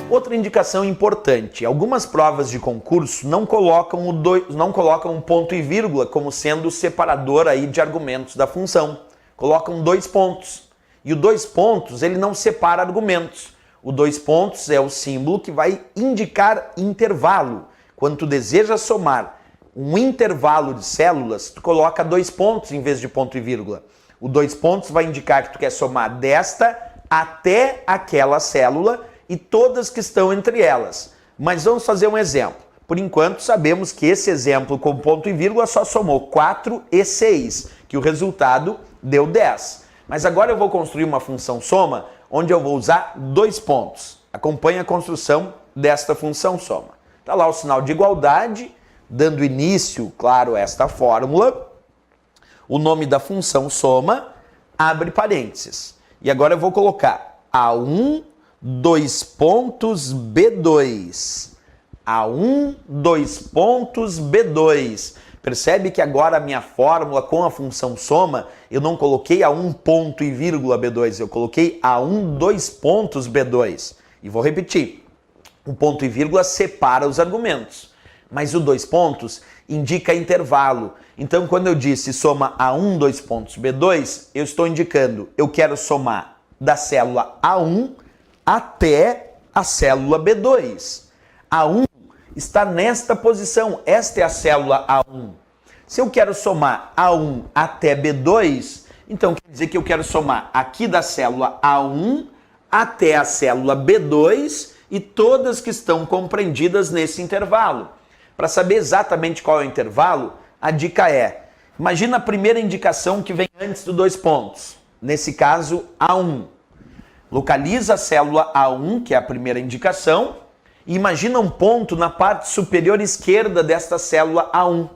Outra indicação importante, algumas provas de concurso não colocam um ponto e vírgula como sendo o separador aí de argumentos da função. Colocam 2 pontos. E o 2 pontos, ele não separa argumentos. O 2 pontos é o símbolo que vai indicar intervalo. Quando tu deseja somar um intervalo de células, tu coloca 2 pontos em vez de ponto e vírgula. O 2 pontos vai indicar que tu quer somar desta até aquela célula e todas que estão entre elas. Mas vamos fazer um exemplo. Por enquanto, sabemos que esse exemplo com ponto e vírgula só somou 4 e 6, que o resultado deu 10. Mas agora eu vou construir uma função soma, onde eu vou usar 2 pontos. Acompanhe a construção desta função soma. Está lá o sinal de igualdade, dando início, claro, a esta fórmula. O nome da função soma, abre parênteses. E agora eu vou colocar A1, 2 pontos, B2. A1, 2 pontos, B2. Percebe que agora a minha fórmula com a função soma, eu não coloquei A1 ponto e vírgula B2, eu coloquei A1, 2 pontos, B2. E vou repetir, o ponto e vírgula separa os argumentos, mas o 2 pontos indica intervalo. Então, quando eu disse soma A1, 2 pontos, B2, eu estou indicando, eu quero somar da célula A1 até a célula B2. A1 está nesta posição, esta é a célula A1. Se eu quero somar A1 até B2, então quer dizer que eu quero somar aqui da célula A1 até a célula B2 e todas que estão compreendidas nesse intervalo. Para saber exatamente qual é o intervalo, a dica é, imagina a primeira indicação que vem antes do 2 pontos, nesse caso A1. Localiza a célula A1, que é a primeira indicação, e imagina um ponto na parte superior esquerda desta célula A1.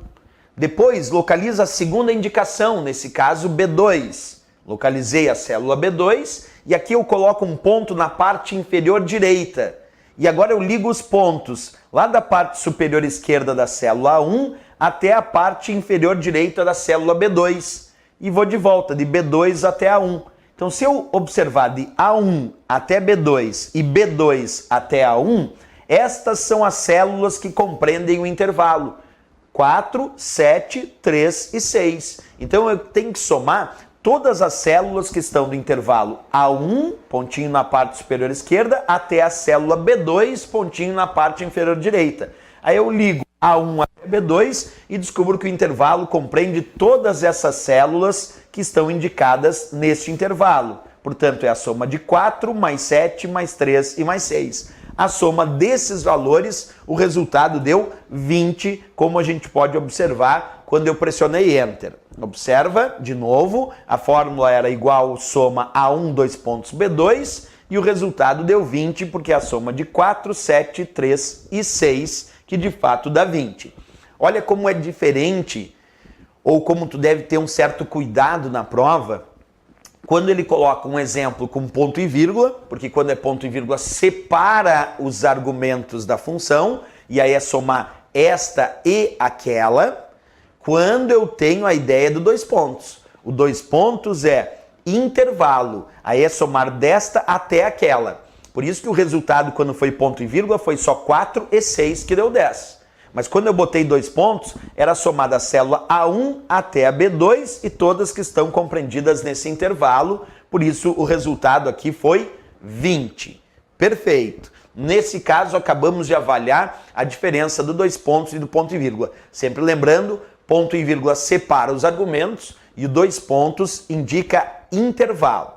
Depois, localiza a segunda indicação, nesse caso B2. Localizei a célula B2 e aqui eu coloco um ponto na parte inferior direita. E agora eu ligo os pontos lá da parte superior esquerda da célula A1 até a parte inferior direita da célula B2. E vou de volta, de B2 até A1. Então, se eu observar de A1 até B2 e B2 até A1, estas são as células que compreendem o intervalo. 4, 7, 3 e 6. Então, eu tenho que somar todas as células que estão no intervalo A1, pontinho na parte superior esquerda, até a célula B2, pontinho na parte inferior direita. Aí eu ligo A1 até B2 e descubro que o intervalo compreende todas essas células que estão indicadas neste intervalo. Portanto, é a soma de 4, mais 7, mais 3 e mais 6. A soma desses valores, o resultado deu 20, como a gente pode observar quando eu pressionei Enter. Observa, de novo, a fórmula era igual soma A1, 2 pontos, B2, e o resultado deu 20, porque é a soma de 4, 7, 3 e 6, que de fato dá 20. Olha como é diferente, ou como tu deve ter um certo cuidado na prova, quando ele coloca um exemplo com ponto e vírgula, porque quando é ponto e vírgula separa os argumentos da função, e aí é somar esta e aquela, quando eu tenho a ideia do 2 pontos. O 2 pontos é intervalo, aí é somar desta até aquela. Por isso que o resultado, quando foi ponto e vírgula, foi só 4 e 6, que deu 10. Mas quando eu botei 2 pontos, era somada a célula A1 até a B2 e todas que estão compreendidas nesse intervalo. Por isso, o resultado aqui foi 20. Perfeito. Nesse caso, acabamos de avaliar a diferença do 2 pontos e do ponto e vírgula. Sempre lembrando, ponto e vírgula separa os argumentos e o 2 pontos indica intervalo.